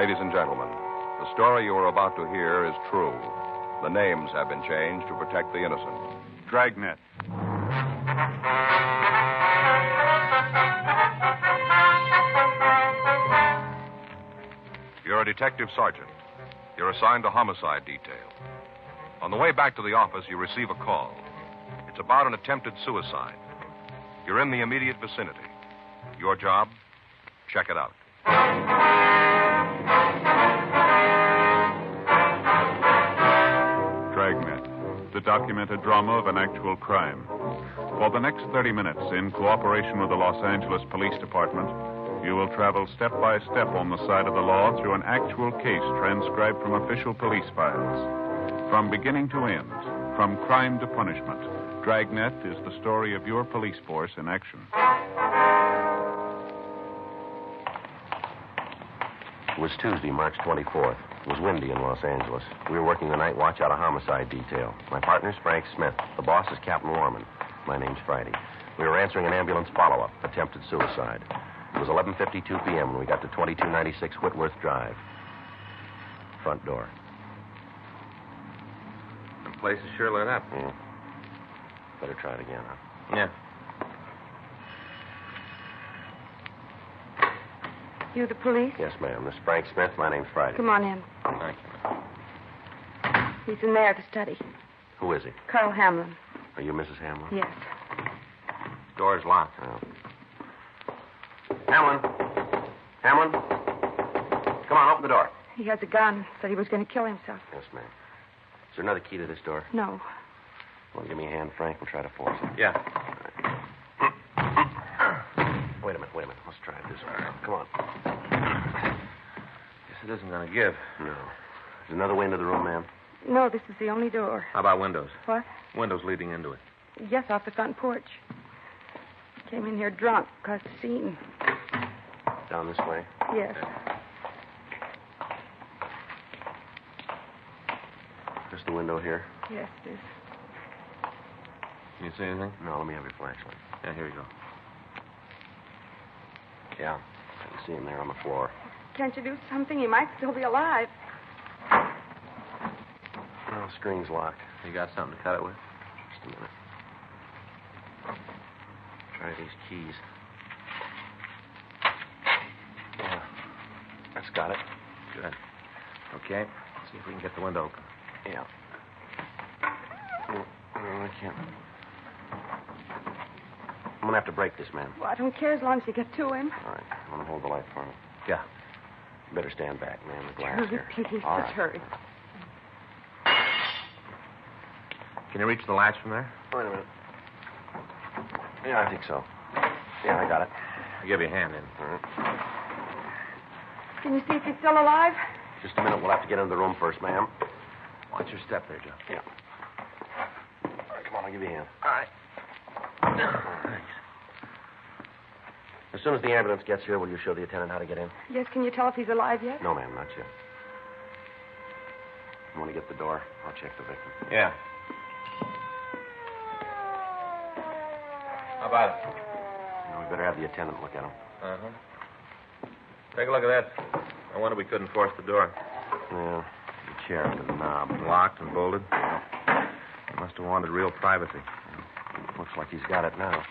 Ladies and gentlemen, the story you are about to hear is true. The names have been changed to protect the innocent. Dragnet. You're a detective sergeant. You're assigned to homicide detail. On the way back to the office, you receive a call. It's about an attempted suicide. You're in the immediate vicinity. Your job? Check it out. Dragnet, the documented drama of an actual crime. For the next 30 minutes, in cooperation with the Los Angeles Police Department, you will travel step by step on the side of the law through an actual case transcribed from official police files. From beginning to end, from crime to punishment, Dragnet is the story of your police force in action. It was Tuesday, March 24th. It was windy in Los Angeles. We were working the night watch out of homicide detail. My partner's Frank Smith. The boss is Captain Warman. My name's Friday. We were answering an ambulance follow-up, attempted suicide. It was 11:52 p.m. when we got to 2296 Whitworth Drive. Front door. The place is sure lit up. Yeah. Better try it again, huh? Yeah. You the police? Yes, ma'am. This is Frank Smith. My name's Friday. Come on in. Thank you. He's in there to study. Who is he? Carl Hamlin. Are you Mrs. Hamlin? Yes. Door's locked. Oh. Hamlin. Hamlin. Come on, open the door. He has a gun. Said he was going to kill himself. Yes, ma'am. Is there another key to this door? No. Well, give me a hand, Frank. We'll try to force it. Yeah. Wait a minute. Let's try it this way. Come on. Guess it isn't going to give. No. There's another way into the room, ma'am. No, this is the only door. How about windows? What? Windows leading into it. Yes, off the front porch. Came in here drunk, caused a scene. Down this way? Yes. Just the window here? Yes, miss. Can you see anything? No, let me have your flashlight. Yeah, here you go. Yeah. I can see him there on the floor. Can't you do something? He might still be alive. Well, the screen's locked. You got something to cut it with? Just a minute. Try these keys. Yeah. That's got it. Good. Okay. Let's see if we can get the window open. Yeah. No, I can't. I'm going to have to break this, man. Well, I don't care as long as you get to him. All right. I'm going to hold the light for him. Yeah. You better stand back, man. The glass Hurry, here. please. All Let's right. hurry. Can you reach the latch from there? Wait a minute. Yeah, I think so. Yeah, I got it. I'll give you a hand in. All right. Can you see if he's still alive? Just a minute. We'll have to get into the room first, ma'am. Watch your step there, Joe. Yeah. All right, come on. I'll give you a hand. All right. Thanks. As soon as the ambulance gets here, will you show the attendant how to get in? Yes, can you tell if he's alive yet? No, ma'am, not yet. You want to get the door? I'll check the victim. Yeah. How about it? No, we better have the attendant look at him. Uh-huh. Take a look at that. I wonder we couldn't force the door. Yeah, the chair and the knob. Locked and bolted. He must have wanted real privacy. Looks like he's got it now.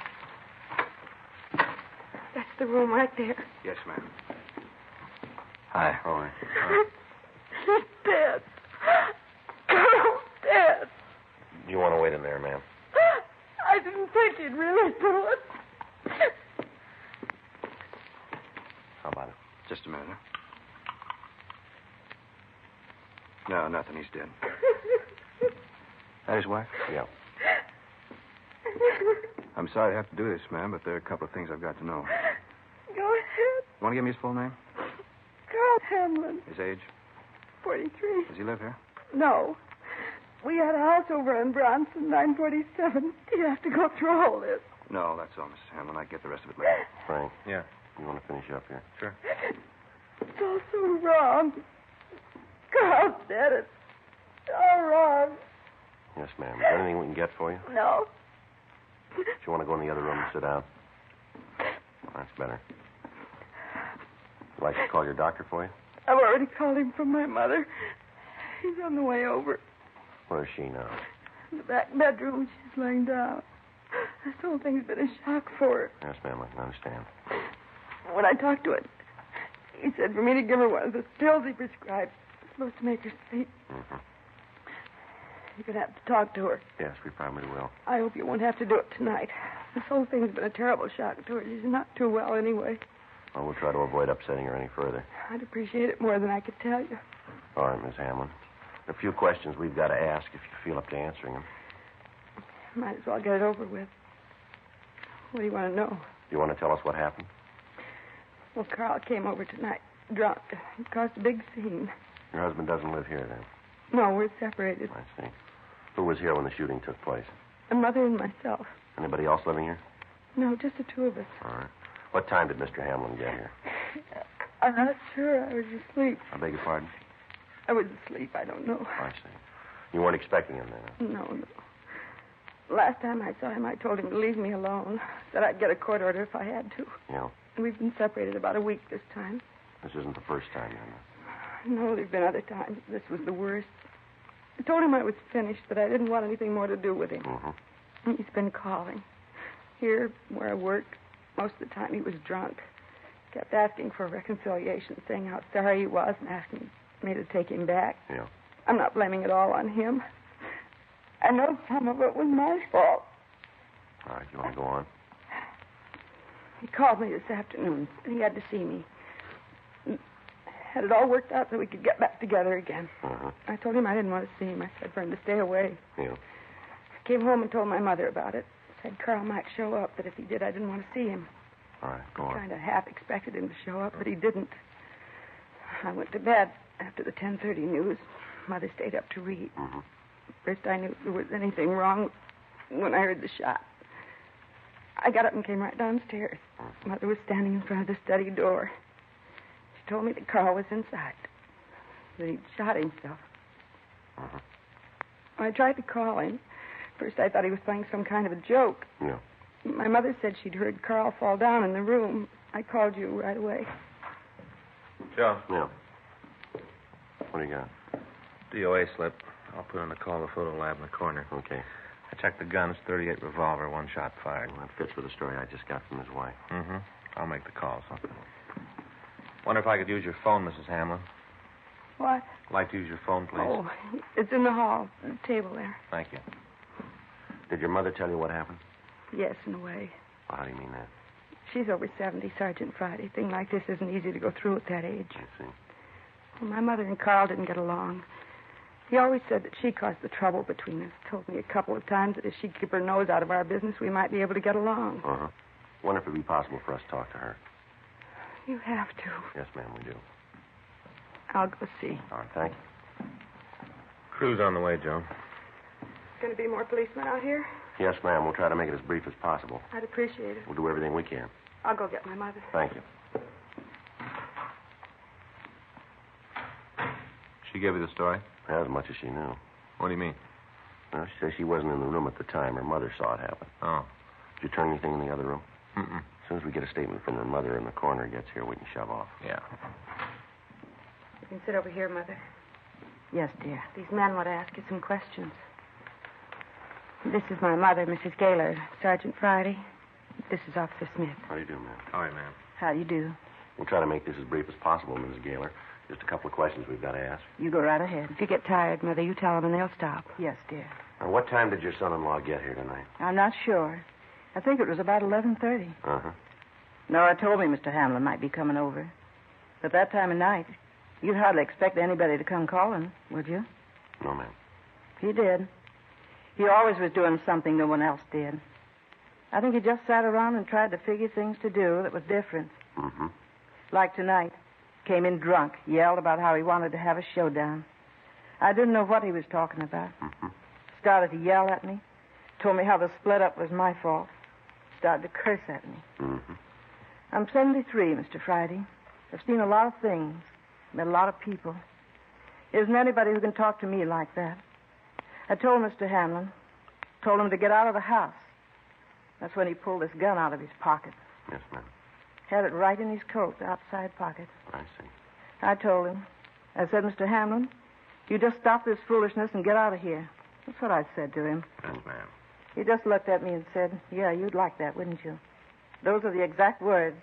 That's the room right there. Yes, ma'am. Hi. All right. He's dead. Carl's dead. You want to wait in there, ma'am? I didn't think he'd really do it. How about it? Just a minute, huh? No, nothing. He's dead. That his wife? Yeah. I'm sorry to have to do this, ma'am, but there are a couple of things I've got to know. Go ahead. Want to give me his full name? Carl Hamlin, His age? 43. Does he live here? No. We had a house over in Bronson, 947. You have to go through all this. No, that's all, Mrs. Hamlin. I get the rest of it later. Frank, Yeah. you want to finish up here? Sure. It's all so wrong. Carl's dead. It's all wrong. Yes, ma'am. Is there anything we can get for you? No. Do you want to go in the other room and sit down? That's better. Would you like to call your doctor for you? I've already called him from my mother. He's on the way over. Where's she now? In the back bedroom. She's laying down. This whole thing's been a shock for her. Yes, ma'am, I can understand. When I talked to her, he said for me to give her one of the pills he prescribed. It's supposed to make her sleep. Mm-hmm. You're going to have to talk to her. Yes, we probably will. I hope you won't have to do it tonight. This whole thing's been a terrible shock to her. She's not too well anyway. Well, we'll try to avoid upsetting her any further. I'd appreciate it more than I could tell you. All right, Miss Hamlin. A few questions we've got to ask if you feel up to answering them. Might as well get it over with. What do you want to know? You want to tell us what happened? Well, Carl came over tonight, drunk. He caused a big scene. Your husband doesn't live here, then? No, we're separated. I see. Who was here when the shooting took place? A mother and myself. Anybody else living here? No, just the two of us. All right. What time did Mr. Hamlin get here? I'm not sure. I was asleep. I beg your pardon? I was asleep. I don't know. I see. You weren't expecting him then? No. Last time I saw him, I told him to leave me alone. Said I'd get a court order if I had to. Yeah. We've been separated about a week this time. This isn't the first time, then? No, there've been other times. This was the worst. I told him I was finished, but I didn't want anything more to do with him. Mm-hmm. He's been calling. Here, where I work, most of the time he was drunk. Kept asking for reconciliation, saying how sorry he was and asking me to take him back. Yeah. I'm not blaming it all on him. I know some of it was my fault. All right, you want to go on? He called me this afternoon. He had to see me. He had it all worked out so we could get back together again. Uh-huh. I told him I didn't want to see him. I said for him to stay away. Yeah. I came home and told my mother about it. Said Carl might show up, but if he did, I didn't want to see him. All right, go on. Kind of half expected him to show up, but he didn't. I went to bed after the 10:30 news. Mother stayed up to read. Mm-hmm. First I knew if there was anything wrong when I heard the shot. I got up and came right downstairs. Mother was standing in front of the study door. She told me that Carl was inside, that he'd shot himself. Uh-huh. I tried to call him. First I thought he was playing some kind of a joke. Yeah. My mother said she'd heard Carl fall down in the room. I called you right away. Joe. Yeah. What do you got? DOA slip. I'll put in the call to the photo lab in the corner. Okay. I checked the guns, 38 revolver, one shot fired. Well, that fits with the story I just got from his wife. Mm-hmm. I'll make the calls. Wonder if I could use your phone, Mrs. Hamlin. What? I'd like to use your phone, please. Oh, it's in the hall, the table there. Thank you. Did your mother tell you what happened? Yes, in a way. Well, how do you mean that? She's over 70, Sergeant Friday. A thing like this isn't easy to go through at that age. I see. Well, my mother and Carl didn't get along. He always said that she caused the trouble between us. Told me a couple of times that if she'd keep her nose out of our business, we might be able to get along. Uh-huh. Wonder if it'd be possible for us to talk to her. You have to. Yes, ma'am, we do. I'll go see. All right, thank you. Crew's on the way, Joe. Going to be more policemen out here? Yes, ma'am. We'll try to make it as brief as possible. I'd appreciate it. We'll do everything we can. I'll go get my mother. Thank you. She gave you the story? As much as she knew. What do you mean? Well, she says she wasn't in the room at the time. Her mother saw it happen. Oh. Did you turn anything in the other room? Mm-mm. As soon as we get a statement from her mother and the coroner gets here, we can shove off. Yeah. You can sit over here, Mother. Yes, dear. These men want to ask you some questions. This is my mother, Mrs. Gaylor. Sergeant Friday. This is Officer Smith. How do you do, ma'am? All right, ma'am. How do you do? We'll try to make this as brief as possible, Mrs. Gaylor. Just a couple of questions we've got to ask. You go right ahead. If you get tired, Mother, you tell them and they'll stop. Yes, dear. Now, what time did your son-in-law get here tonight? I'm not sure. I think it was about 11:30. Uh-huh. Nora told me Mr. Hamlin might be coming over. But that time of night, you'd hardly expect anybody to come calling, would you? No, ma'am. He did. He always was doing something no one else did. I think he just sat around and tried to figure things to do that was different. Mm-hmm. Like tonight. Came in drunk, yelled about how he wanted to have a showdown. I didn't know what he was talking about. Mm-hmm. Started to yell at me. Told me how the split up was my fault. Started to curse at me. Mm-hmm. I'm 73, Mr. Friday. I've seen a lot of things. Met a lot of people. There isn't anybody who can talk to me like that. I told Mr. Hamlin. Told him to get out of the house. That's when he pulled this gun out of his pocket. Yes, ma'am. Had it right in his coat, outside pocket. I see. I told him. I said, Mr. Hamlin, you just stop this foolishness and get out of here. That's what I said to him. Yes, ma'am. He just looked at me and said, yeah, you'd like that, wouldn't you? Those are the exact words.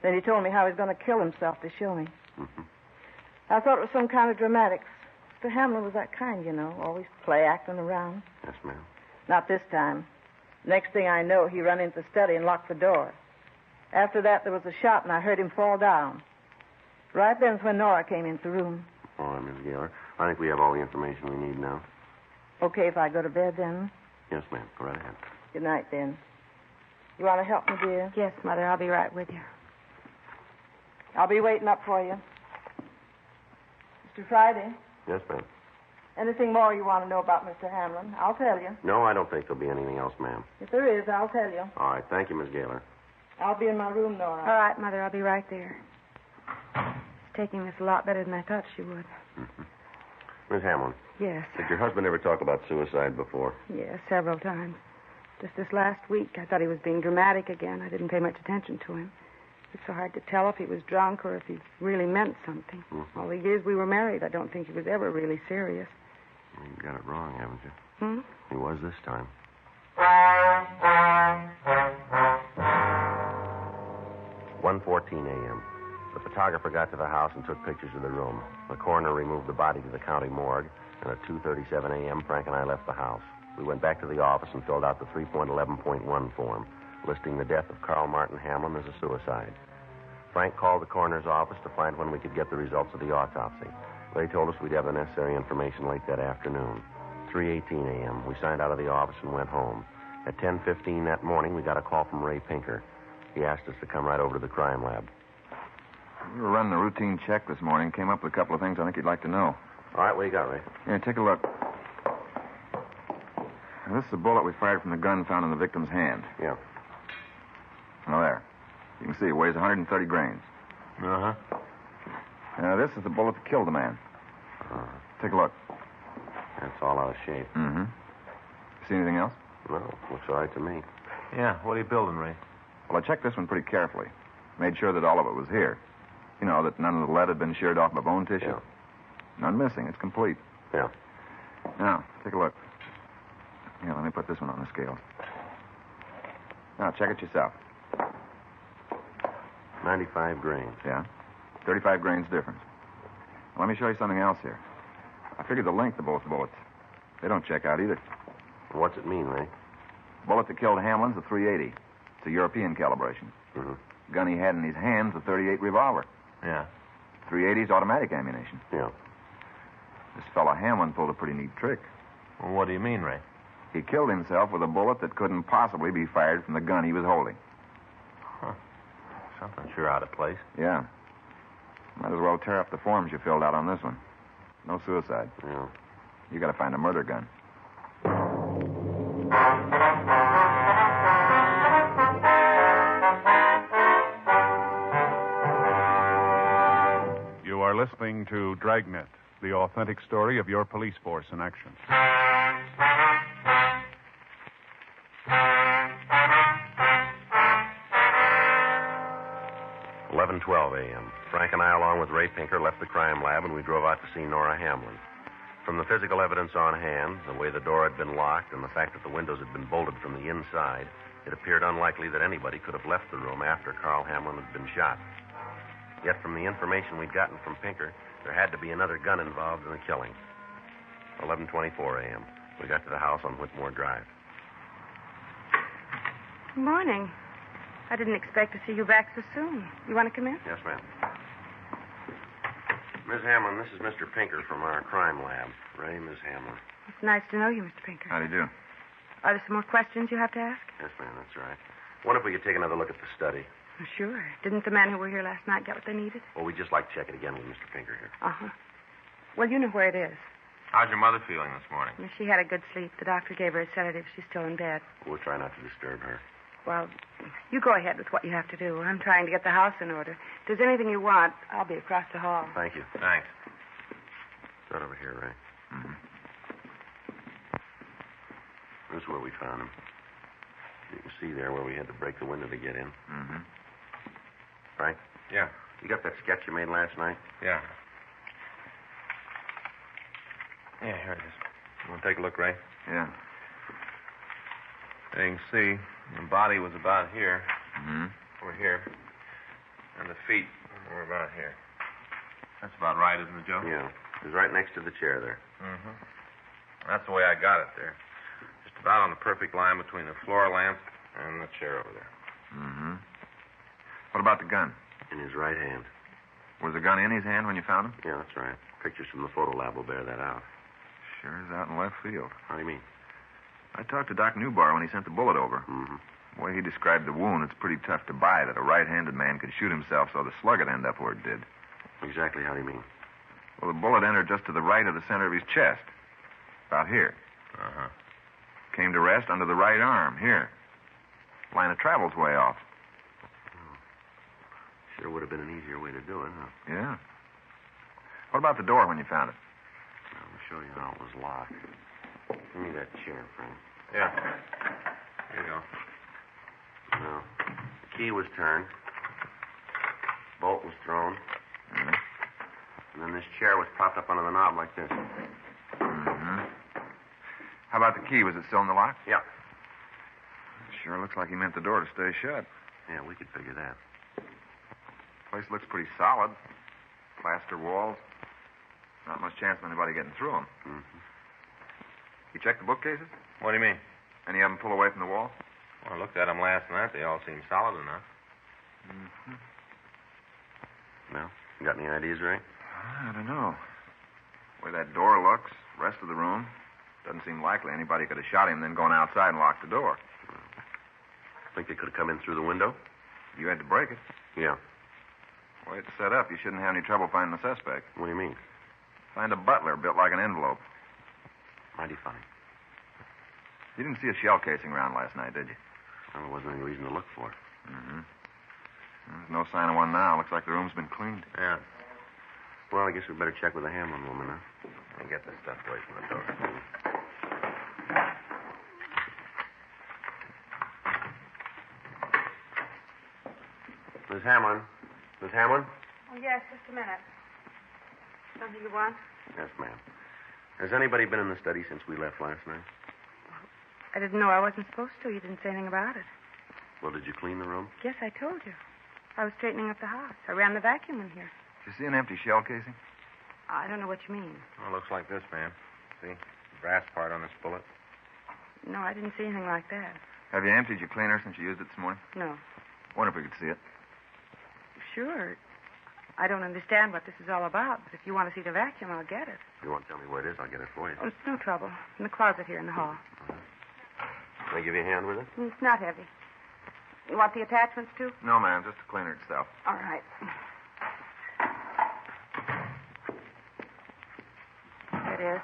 Then he told me how he's going to kill himself to show me. Mm-hmm. I thought it was some kind of dramatics. Mr. Hamlin was that kind, you know, always play acting around. Yes, ma'am. Not this time. Next thing I know, he run into the study and locked the door. After that, there was a shot, and I heard him fall down. Right then's when Nora came into the room. All right, Miss Gaylor. I think we have all the information we need now. Okay, if I go to bed then? Yes, ma'am. Go right ahead. Good night, then. You want to help me, dear? Yes, Mother, I'll be right with you. I'll be waiting up for you. Mr. Friday, Yes, ma'am. anything more you want to know about Mr. Hamlin, I'll tell you. No, I don't think there'll be anything else, ma'am. If there is, I'll tell you. All right. Thank you, Miss Gaylor. I'll be in my room, Nora. All right, Mother, I'll be right there. She's taking this a lot better than I thought she would. Mm-hmm. Miss Hamlin, Yes. did your husband ever talk about suicide before? Yes, several times. Just this last week, I thought he was being dramatic again. I didn't pay much attention to him. It's so hard to tell if he was drunk or if he really meant something. Mm-hmm. All the years we were married, I don't think he was ever really serious. Well, you got it wrong, haven't you? Hmm? He was this time. 1:14 a.m. The photographer got to the house and took pictures of the room. The coroner removed the body to the county morgue, and at 2:37 a.m., Frank and I left the house. We went back to the office and filled out the 3.11.1 form, listing the death of Carl Martin Hamlin as a suicide. Frank called the coroner's office to find when we could get the results of the autopsy. They told us we'd have the necessary information late that afternoon. 3:18 a.m., we signed out of the office and went home. At 10:15 that morning, we got a call from Ray Pinker. He asked us to come right over to the crime lab. We were running a routine check this morning. Came up with a couple of things I think you'd like to know. All right, what you got, Ray? Here, take a look. Now, this is a bullet we fired from the gun found in the victim's hand. Yeah. Now, there. You can see it weighs 130 grains. Uh-huh. Now, this is the bullet that killed the man. Take a look. That's all out of shape. Mm-hmm. See anything else? No, looks all right to me. Yeah, what are you building, Ray? Well, I checked this one pretty carefully. Made sure that all of it was here. You know, that none of the lead had been sheared off my bone tissue. Yeah. None missing. It's complete. Yeah. Now, take a look. Here, let me put this one on the scale. Now, check it yourself. 95 grains. Yeah? 35 grains difference. Let me show you something else here. I figured the length of both bullets. They don't check out either. What's it mean, Ray? Bullet that killed Hamlin's a .380. It's a European calibration. Mm-hmm. Gun he had in his hands a .38 revolver. Yeah. .380's automatic ammunition. Yeah. This fella Hamlin pulled a pretty neat trick. Well, what do you mean, Ray? He killed himself with a bullet that couldn't possibly be fired from the gun he was holding. Huh. Something sure out of place. Yeah. Might as well tear up the forms you filled out on this one. No suicide. Yeah. You gotta find a murder gun. You are listening to Dragnet, the authentic story of your police force in action. 11:12 a.m. Frank and I, along with Ray Pinker, left the crime lab and we drove out to see Nora Hamlin. From the physical evidence on hand, the way the door had been locked, and the fact that the windows had been bolted from the inside, it appeared unlikely that anybody could have left the room after Carl Hamlin had been shot. Yet from the information we'd gotten from Pinker, there had to be another gun involved in the killing. 11:24 a.m. We got to the house on Whitmore Drive. Good morning. I didn't expect to see you back so soon. You want to come in? Yes, ma'am. Miss Hamlin, this is Mr. Pinker from our crime lab. Ray, Miss Hamlin. It's nice to know you, Mr. Pinker. How do you do? Are there some more questions you have to ask? Yes, ma'am, that's right. Wonder if we could take another look at the study. Oh, sure. Didn't the men who were here last night get what they needed? Well, we'd just like to check it again with Mr. Pinker here. Uh-huh. Well, you know where it is. How's your mother feeling this morning? She had a good sleep. The doctor gave her a sedative. She's still in bed. We'll try not to disturb her. Well, you go ahead with what you have to do. I'm trying to get the house in order. If there's anything you want, I'll be across the hall. Thank you. Thanks. Right over here, Ray. Mm-hmm. This is where we found him. You can see there where we had to break the window to get in. Mm-hmm. Frank? Yeah. You got that sketch you made last night? Yeah. Yeah, here it is. You want to take a look, Ray? Yeah. There you can see the body was about here. Mm-hmm. Over here. And the feet were about here. That's about right, isn't it, Joe? Yeah. It was right next to the chair there. Mm-hmm. That's the way I got it there. Just about on the perfect line between the floor lamp and the chair over there. Mm-hmm. What about the gun? In his right hand. Was the gun in his hand when you found him? Yeah, that's right. Pictures from the photo lab will bear that out. Sure is out in left field. How do you mean? I talked to Doc Newbar when he sent the bullet over. Mm-hmm. The way he described the wound, it's pretty tough to buy that a right-handed man could shoot himself so the slug would end up where it did. Exactly how do you mean? Well, the bullet entered just to the right of the center of his chest. About here. Uh-huh. Came to rest under the right arm, here. Line of travel's way off. Sure would have been an easier way to do it, huh? Yeah. What about the door when you found it? I'll show you how it was locked. Give me that chair, Frank. Yeah. Here you go. No. The key was turned. Bolt was thrown. Mm-hmm. And then this chair was propped up under the knob like this. Mm-hmm. How about the key? Was it still in the lock? Yeah. Sure looks like he meant the door to stay shut. Yeah, we could figure that. Place looks pretty solid. Plaster walls. Not much chance of anybody getting through them. Mm-hmm. You checked the bookcases? What do you mean? Any of them pull away from the wall? Well, I looked at them last night. They all seem solid enough. Mm-hmm. Well, you got any ideas, Ray? I don't know. The way that door looks, rest of the room, doesn't seem likely anybody could have shot him, then gone outside and locked the door. Think they could have come in through the window? You had to break it. Yeah. The way it's set up, you shouldn't have any trouble finding the suspect. What do you mean? Find a butler built like an envelope. Mighty fine. You didn't see a shell casing around last night, did you? Well, there wasn't any reason to look for it. Mm-hmm. There's no sign of one now. Looks like the room's been cleaned. Yeah. Well, I guess we better check with the Hamlin woman, huh? And get this stuff away from the door. Miss Hamlin. Miss Hamlin? Oh, yes, just a minute. Something you want? Yes, ma'am. Has anybody been in the study since we left last night? I didn't know I wasn't supposed to. You didn't say anything about it. Well, did you clean the room? Yes, I told you. I was straightening up the house. I ran the vacuum in here. Did you see an empty shell casing? I don't know what you mean. Well, it looks like this, ma'am. See? The brass part on this bullet. No, I didn't see anything like that. Have you emptied your cleaner since you used it this morning? No. Wonder if we could see it. Sure. I don't understand what this is all about, but if you want to see the vacuum, I'll get it. If you want to tell me where it is, I'll get it for you. Oh, it's no trouble. In the closet here in the hall. Can I give you a hand with it? It's not heavy. You want the attachments, too? No, ma'am. Just the cleaner itself. All right. There it is.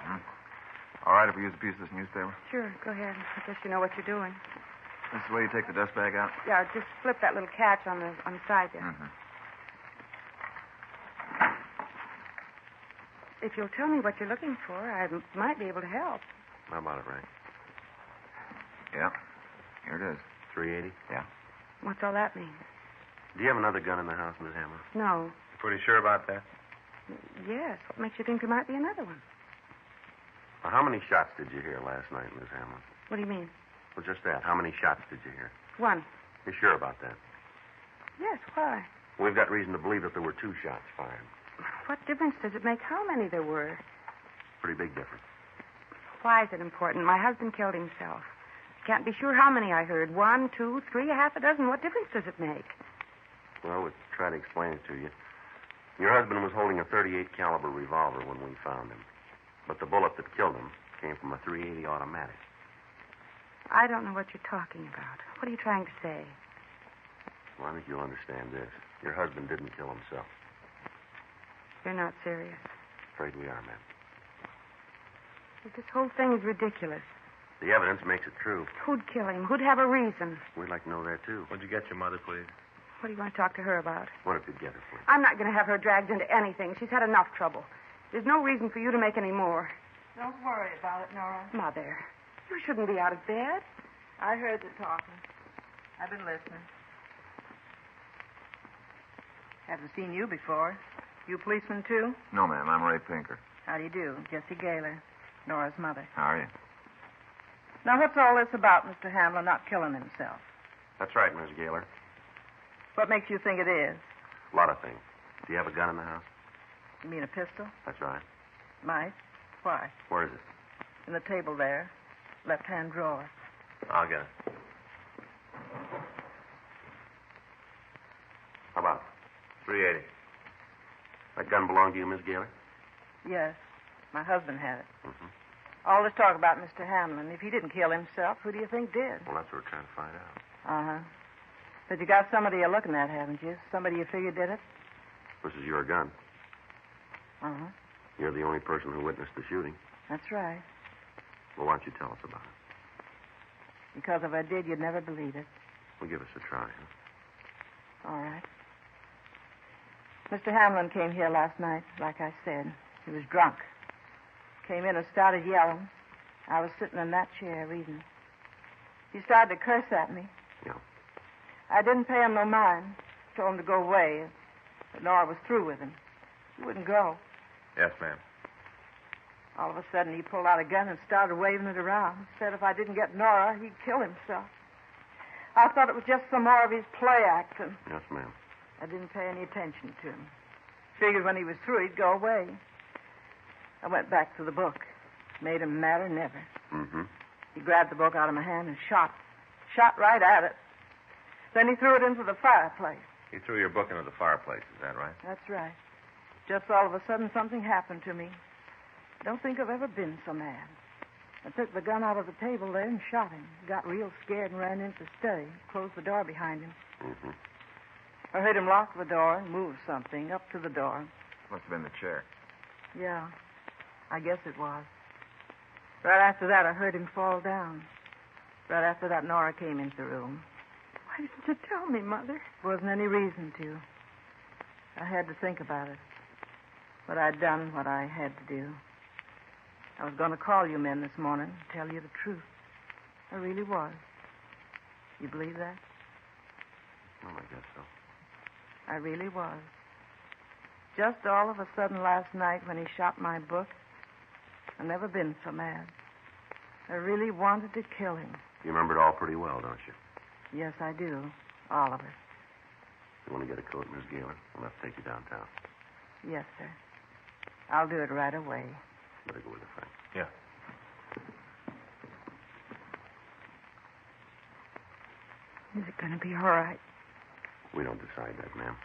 Mm-hmm. All right if we use a piece of this newspaper? Sure, go ahead. I guess you know what you're doing. This is the way you take the dust bag out? Yeah, just flip that little catch on the side there. Mm-hmm. If you'll tell me what you're looking for, I might be able to help. How about it, Ray? Yeah. Here it is. 380? Yeah. What's all that mean? Do you have another gun in the house, Miss Hamlin? No. You pretty sure about that? Yes. What makes you think there might be another one? Well, how many shots did you hear last night, Miss Hamlin? What do you mean? Well, just that. How many shots did you hear? One. You sure about that? Yes, why? We've got reason to believe that there were 2 shots fired. What difference does it make how many there were? Pretty big difference. Why is it important? My husband killed himself. Can't be sure how many I heard. 1, 2, 3, half a dozen. What difference does it make? Well, we'll try to explain it to you. Your husband was holding a .38 caliber revolver when we found him. But the bullet that killed him came from a .380 automatic. I don't know what you're talking about. What are you trying to say? Well, I think you'll understand this. Your husband didn't kill himself. You're not serious. Afraid we are, ma'am. This whole thing is ridiculous. The evidence makes it true. Who'd kill him? Who'd have a reason? We'd like to know that, too. Would you get your mother, please? What do you want to talk to her about? What if you'd get her, please? I'm not going to have her dragged into anything. She's had enough trouble. There's no reason for you to make any more. Don't worry about it, Nora. Mother, you shouldn't be out of bed. I heard the talking. I've been listening. Haven't seen you before. You policeman, too? No, ma'am. I'm Ray Pinker. How do you do? Jessie Gaylor, Nora's mother. How are you? Now, what's all this about Mr. Hamlin not killing himself? That's right, Miss Gaylor. What makes you think it is? A lot of things. Do you have a gun in the house? You mean a pistol? That's right. Might. Why? Where is it? In the table there. Left-hand drawer. I'll get it. How about it? $3.80. That gun belong to you, Miss Gaylor? Yes. My husband had it. Mm-hmm. All this talk about Mr. Hamlin. If he didn't kill himself, who do you think did? Well, that's what we're trying to find out. Uh-huh. But you got somebody you're looking at, haven't you? Somebody you figure did it? This is your gun. Uh-huh. You're the only person who witnessed the shooting. That's right. Well, why don't you tell us about it? Because if I did, you'd never believe it. Well, give us a try, huh? All right. Mr. Hamlin came here last night, like I said. He was drunk. Came in and started yelling. I was sitting in that chair reading. He started to curse at me. Yeah. I didn't pay him no mind. Told him to go away. But Nora was through with him. He wouldn't go. Yes, ma'am. All of a sudden, he pulled out a gun and started waving it around. Said if I didn't get Nora, he'd kill himself. I thought it was just some more of his play acting. Yes, ma'am. I didn't pay any attention to him. Figured when he was through, he'd go away. I went back to the book. Made him madder than ever. Mm-hmm. He grabbed the book out of my hand and shot. Shot right at it. Then he threw it into the fireplace. You threw your book into the fireplace, is that right? That's right. Just all of a sudden, something happened to me. I don't think I've ever been so mad. I took the gun out of the table there and shot him. Got real scared and ran into the study. Closed the door behind him. Mm-hmm. I heard him lock the door and move something up to the door. Must have been the chair. Yeah, I guess it was. Right after that, I heard him fall down. Right after that, Nora came into the room. Why didn't you tell me, Mother? Wasn't any reason to. I had to think about it. But I'd done what I had to do. I was going to call you men this morning and tell you the truth. I really was. You believe that? Well, I guess so. I really was. Just all of a sudden last night when he shot my book, I've never been so mad. I really wanted to kill him. You remember it all pretty well, don't you? Yes, I do. All of it. You want to get a coat, Miss Gaylor? I'll have to take you downtown. Yes, sir. I'll do it right away. Better go with the Frank. Yeah. Is it going to be all right? We don't decide that, ma'am.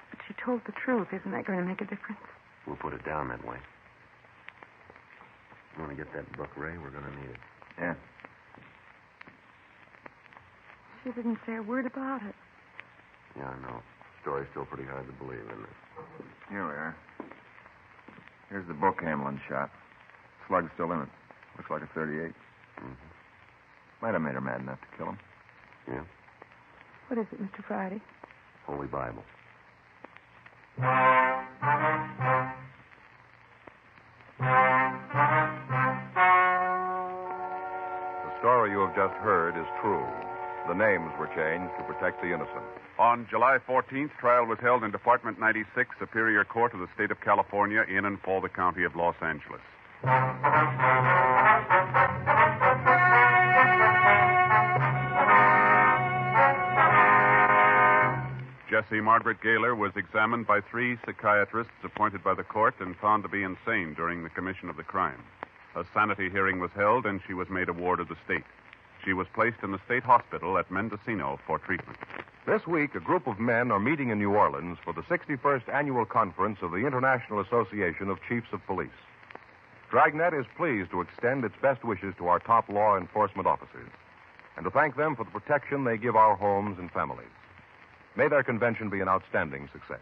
But she told the truth. Isn't that going to make a difference? We'll put it down that way. You want to get that book, Ray? We're going to need it. Yeah. She didn't say a word about it. Yeah, I know. Story's still pretty hard to believe, isn't it? Here we are. Here's the book Hamlin shot. Slug's still in it. Looks like a 38. Mm-hmm. Might have made her mad enough to kill him. Yeah? What is it, Mr. Friday? Holy Bible. The story you have just heard is true. The names were changed to protect the innocent. On July 14th, trial was held in Department 96, Superior Court of the State of California, in and for the County of Los Angeles. Jessie Margaret Gaylor was examined by 3 psychiatrists appointed by the court and found to be insane during the commission of the crime. A sanity hearing was held, and she was made a ward of the state. She was placed in the state hospital at Mendocino for treatment. This week, a group of men are meeting in New Orleans for the 61st annual conference of the International Association of Chiefs of Police. Dragnet is pleased to extend its best wishes to our top law enforcement officers and to thank them for the protection they give our homes and families. May their convention be an outstanding success.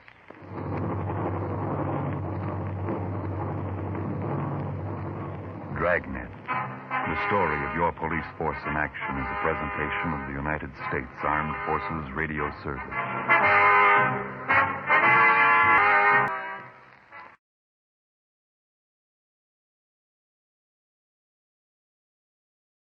Dragnet. The story of your police force in action is a presentation of the United States Armed Forces Radio Service.